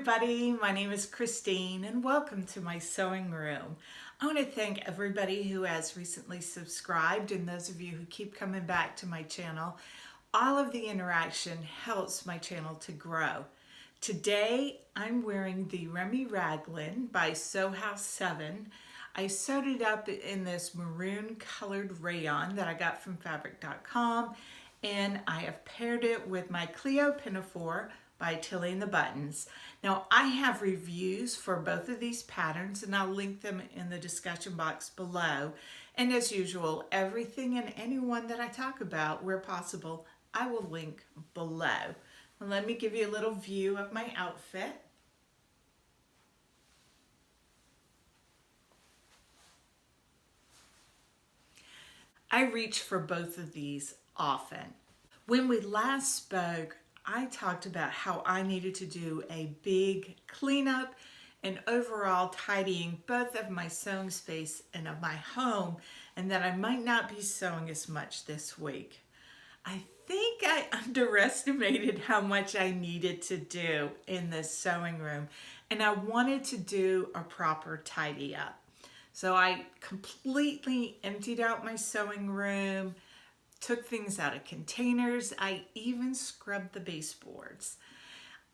everybody, my name is Christine and welcome to my sewing room. I want to thank everybody who has recently subscribed and those of you who keep coming back to my channel. All of the interaction helps my channel to grow. Today I'm wearing the Remy Raglan by Sew House 7. I sewed it up in this maroon colored rayon that I got from fabric.com, and I have paired it with my Clio Pinafore by Tilly and the Buttons. Now I have reviews for both of these patterns and I'll link them in the discussion box below. And as usual, everything and anyone that I talk about where possible, I will link below. And let me give you a little view of my outfit. I reach for both of these often. When we last spoke, I talked about how I needed to do a big cleanup and overall tidying both of my sewing space and of my home, and that I might not be sewing as much this week. I think I underestimated how much I needed to do in this sewing room, and I wanted to do a proper tidy up. So I completely emptied out my sewing room, took things out of containers. I even scrubbed the baseboards.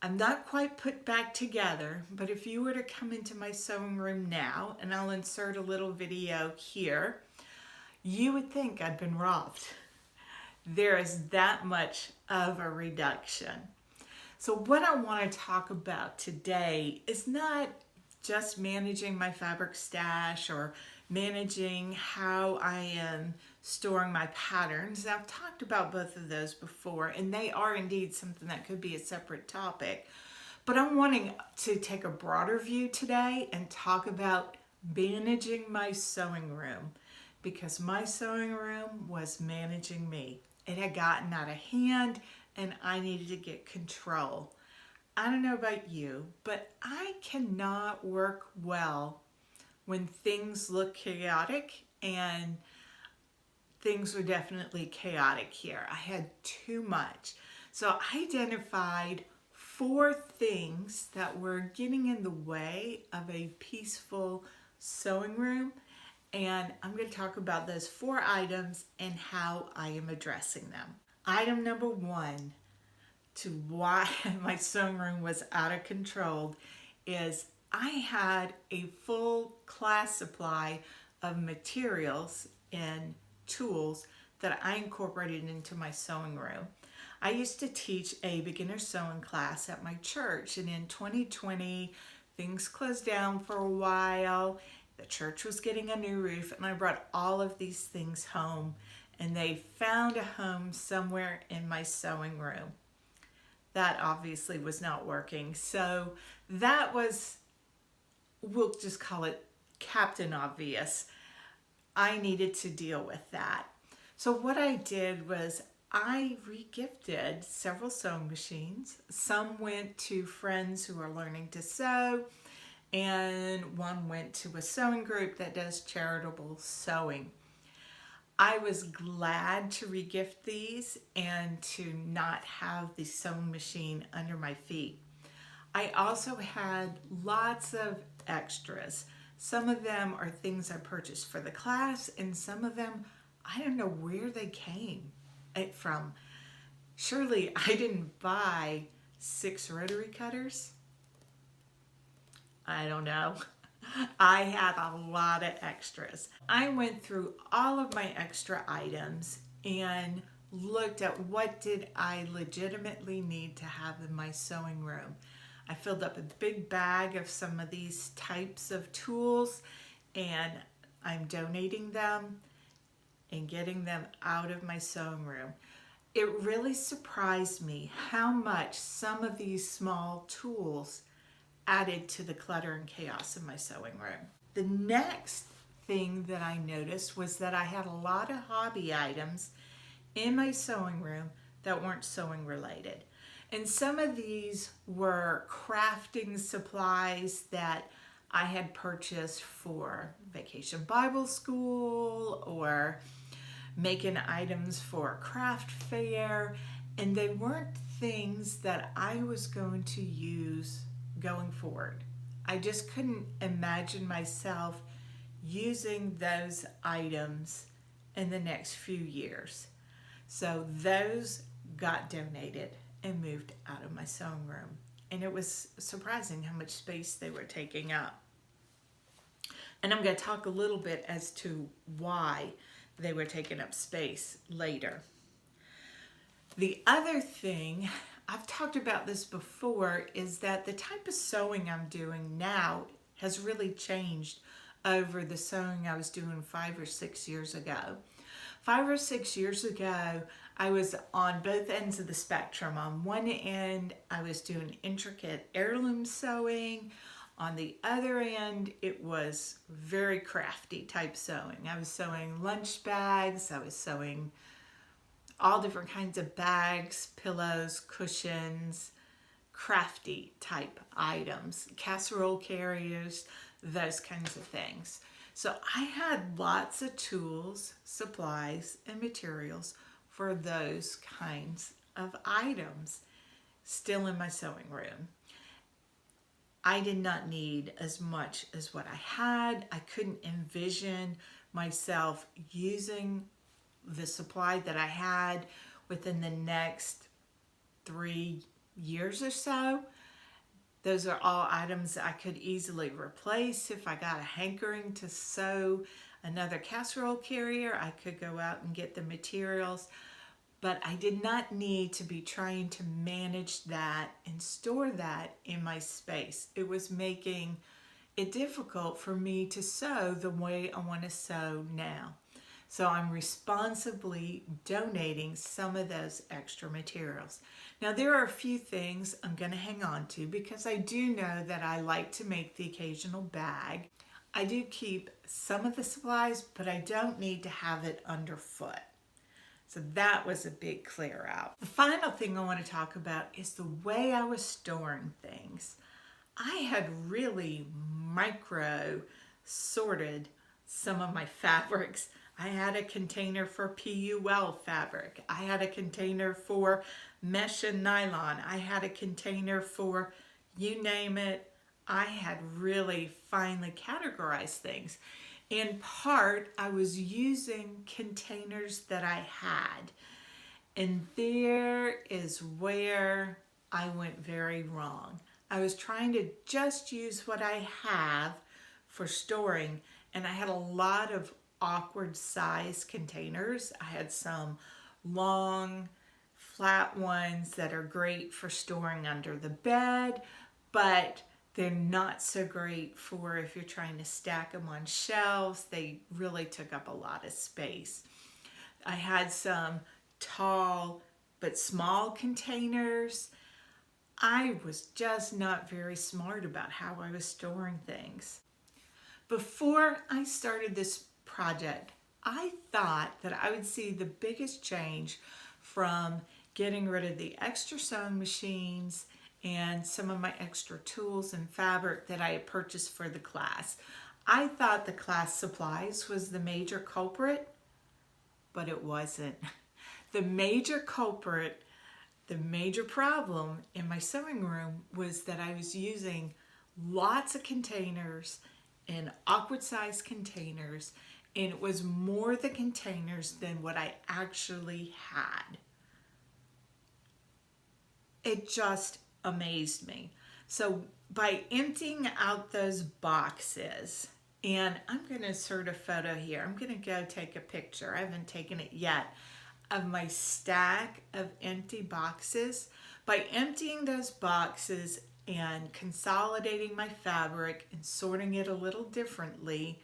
I'm not quite put back together, but if you were to come into my sewing room now, and I'll insert a little video here, you would think I'd been robbed. There is that much of a reduction. So what I want to talk about today is not just managing my fabric stash or managing how I am storing my patterns. I've talked about both of those before, and they are indeed something that could be a separate topic. But I'm wanting to take a broader view today and talk about managing my sewing room, because my sewing room was managing me. It had gotten out of hand and I needed to get control. I don't know about you, but I cannot work well when things look chaotic, and things were definitely chaotic here. I had too much. So I identified 4 things that were getting in the way of a peaceful sewing room, and I'm going to talk about those 4 items and how I am addressing them. Item number 1 to why my sewing room was out of control is I had a full class supply of materials and tools that I incorporated into my sewing room. I used to teach a beginner sewing class at my church, and in 2020 things closed down for a while. The church was getting a new roof, and I brought all of these things home, and they found a home somewhere in my sewing room. That obviously was not working. So that was, we'll just call it Captain Obvious. I needed to deal with that. So what I did was I regifted several sewing machines. Some went to friends who are learning to sew, and one went to a sewing group that does charitable sewing. I was glad to regift these and to not have the sewing machine under my feet. I also had lots of extras. Some of them are things I purchased for the class, and some of them, I don't know where they came from. Surely I didn't buy 6 rotary cutters. I don't know. I had a lot of extras. I went through all of my extra items and looked at what did I legitimately need to have in my sewing room. I filled up a big bag of some of these types of tools, and I'm donating them and getting them out of my sewing room. It really surprised me how much some of these small tools added to the clutter and chaos in my sewing room. The next thing that I noticed was that I had a lot of hobby items in my sewing room that weren't sewing related. And some of these were crafting supplies that I had purchased for Vacation Bible School or making items for a craft fair, and they weren't things that I was going to use going forward. I just couldn't imagine myself using those items in the next few years. So those got donated and moved out of my sewing room. And it was surprising how much space they were taking up. And I'm going to talk a little bit as to why they were taking up space later. The other thing, I've talked about this before, is that the type of sewing I'm doing now has really changed over the sewing I was doing 5 or 6 years ago. 5 or 6 years ago, I was on both ends of the spectrum. On one end, I was doing intricate heirloom sewing. On the other end, it was very crafty type sewing. I was sewing lunch bags. I was sewing all different kinds of bags, pillows, cushions, crafty type items, casserole carriers, those kinds of things. So I had lots of tools, supplies, and materials for those kinds of items still in my sewing room. I did not need as much as what I had. I couldn't envision myself using the supply that I had within the next 3 years or so. Those are all items that I could easily replace. If I got a hankering to sew another casserole carrier, I could go out and get the materials. But I did not need to be trying to manage that and store that in my space. It was making it difficult for me to sew the way I want to sew now. So I'm responsibly donating some of those extra materials. Now there are a few things I'm going to hang on to because I do know that I like to make the occasional bag. I do keep some of the supplies, but I don't need to have it underfoot. So that was a big clear out. The final thing I want to talk about is the way I was storing things. I had really micro sorted some of my fabrics. I had a container for PUL fabric. I had a container for mesh and nylon. I had a container for you name it. I had really finely categorized things. In part, I was using containers that I had. And there is where I went very wrong. I was trying to just use what I have for storing, and I had a lot of awkward size containers. I had some long, flat ones that are great for storing under the bed, but they're not so great for if you're trying to stack them on shelves. They really took up a lot of space. I had some tall but small containers. I was just not very smart about how I was storing things. Before I started this project, I thought that I would see the biggest change from getting rid of the extra sewing machines and some of my extra tools and fabric that I had purchased for the class. I thought the class supplies was the major culprit, but it wasn't. The major culprit, the major problem in my sewing room was that I was using lots of containers and awkward sized containers, and it was more the containers than what I actually had. It just amazed me. So by emptying out those boxes, and I'm going to insert a photo here. I'm going to go take a picture. I haven't taken it yet, of my stack of empty boxes. By emptying those boxes and consolidating my fabric and sorting it a little differently,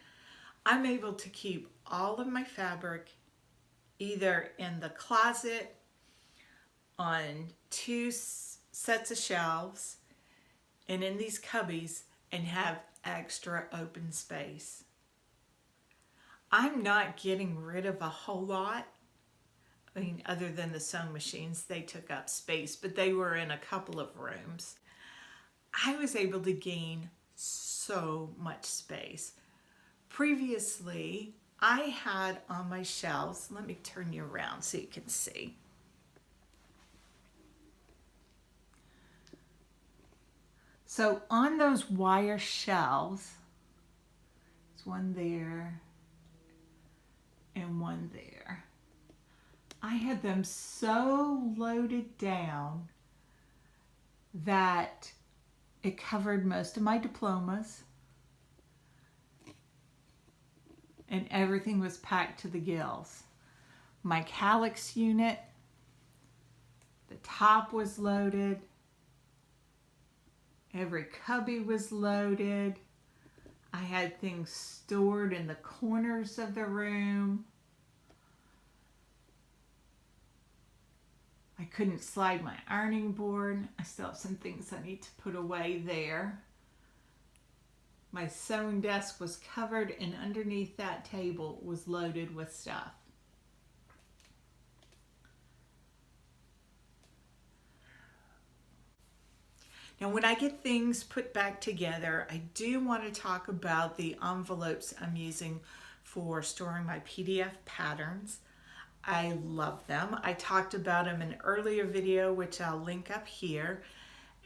I'm able to keep all of my fabric either in the closet, on 2 sets of shelves, and in these cubbies, and have extra open space. I'm not getting rid of a whole lot. I mean, other than the sewing machines, they took up space, but they were in a couple of rooms. I was able to gain so much space. Previously, I had on my shelves, let me turn you around so you can see. So on those wire shelves, there's one there and one there. I had them so loaded down that it covered most of my diplomas and everything was packed to the gills. My calyx unit, the top was loaded. Every cubby was loaded. I had things stored in the corners of the room. I couldn't slide my ironing board. I still have some things I need to put away there. My sewing desk was covered, and underneath that table was loaded with stuff. Now, when I get things put back together, I do want to talk about the envelopes I'm using for storing my PDF patterns. I love them. I talked about them in an earlier video, which I'll link up here.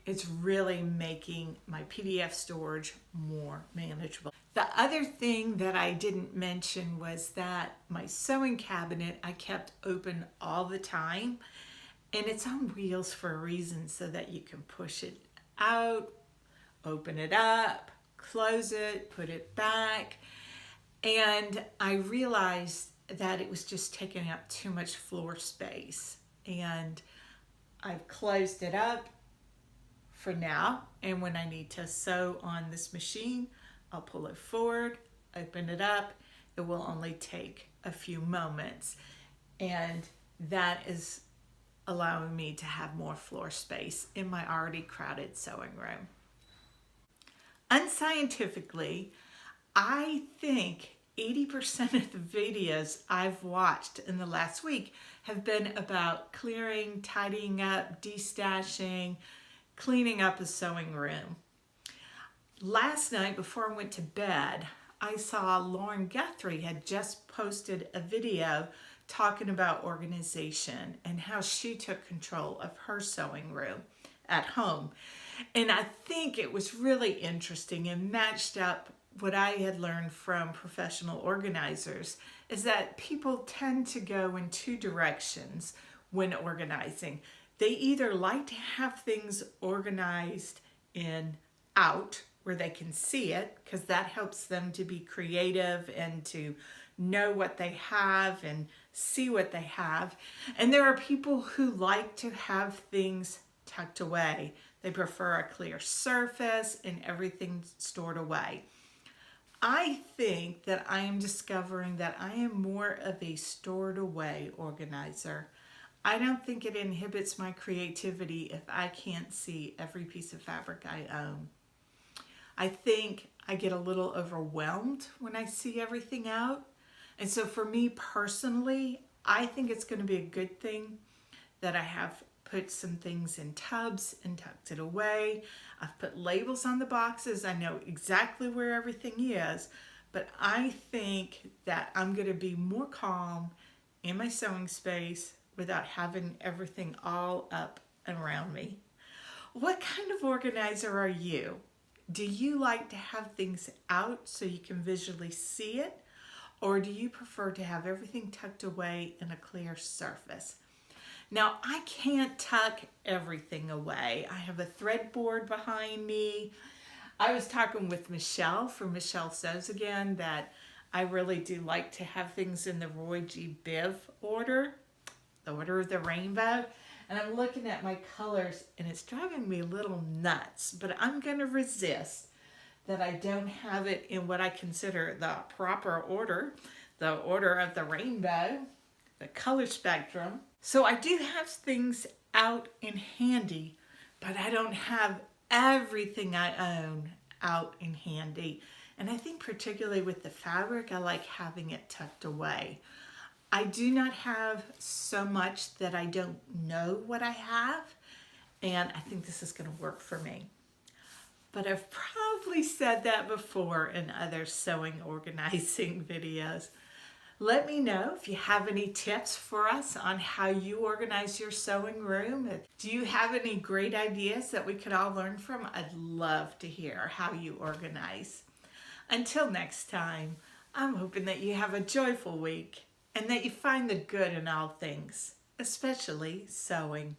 It's really making my PDF storage more manageable. The other thing that I didn't mention was that my sewing cabinet I kept open all the time, and it's on wheels for a reason, so that you can push it out, open it up, close it, put it back. And I realized that it was just taking up too much floor space, and I've closed it up for now. And when I need to sew on this machine, I'll pull it forward, open it up. It will only take a few moments, and that is allowing me to have more floor space in my already crowded sewing room. Unscientifically, I think 80% of the videos I've watched in the last week have been about clearing, tidying up, destashing, cleaning up a sewing room. Last night before I went to bed, I saw Lauren Guthrie had just posted a video talking about organization and how she took control of her sewing room at home. And I think it was really interesting and matched up what I had learned from professional organizers, is that people tend to go in two directions when organizing. They either like to have things organized in out where they can see it, because that helps them to be creative and to know what they have and see what they have. And there are people who like to have things tucked away. They prefer a clear surface and everything stored away. I think that I am discovering that I am more of a stored away organizer. I don't think it inhibits my creativity if I can't see every piece of fabric I own. I think I get a little overwhelmed when I see everything out. And so for me personally, I think it's going to be a good thing that I have put some things in tubs and tucked it away. I've put labels on the boxes. I know exactly where everything is, but I think that I'm going to be more calm in my sewing space without having everything all up and around me. What kind of organizer are you? Do you like to have things out so you can visually see it? Or do you prefer to have everything tucked away in a clear surface? Now, I can't tuck everything away. I have a thread board behind me. I was talking with Michelle from Michelle Sews Again that I really do like to have things in the Roy G. Biv order, the order of the rainbow. And I'm looking at my colors and it's driving me a little nuts, but I'm going to resist that I don't have it in what I consider the proper order, the order of the rainbow, the color spectrum. So I do have things out and handy, but I don't have everything I own out and handy. And I think particularly with the fabric, I like having it tucked away. I do not have so much that I don't know what I have, and I think this is going to work for me. But I've probably said that before in other sewing organizing videos. Let me know if you have any tips for us on how you organize your sewing room. Do you have any great ideas that we could all learn from? I'd love to hear how you organize. Until next time, I'm hoping that you have a joyful week and that you find the good in all things, especially sewing.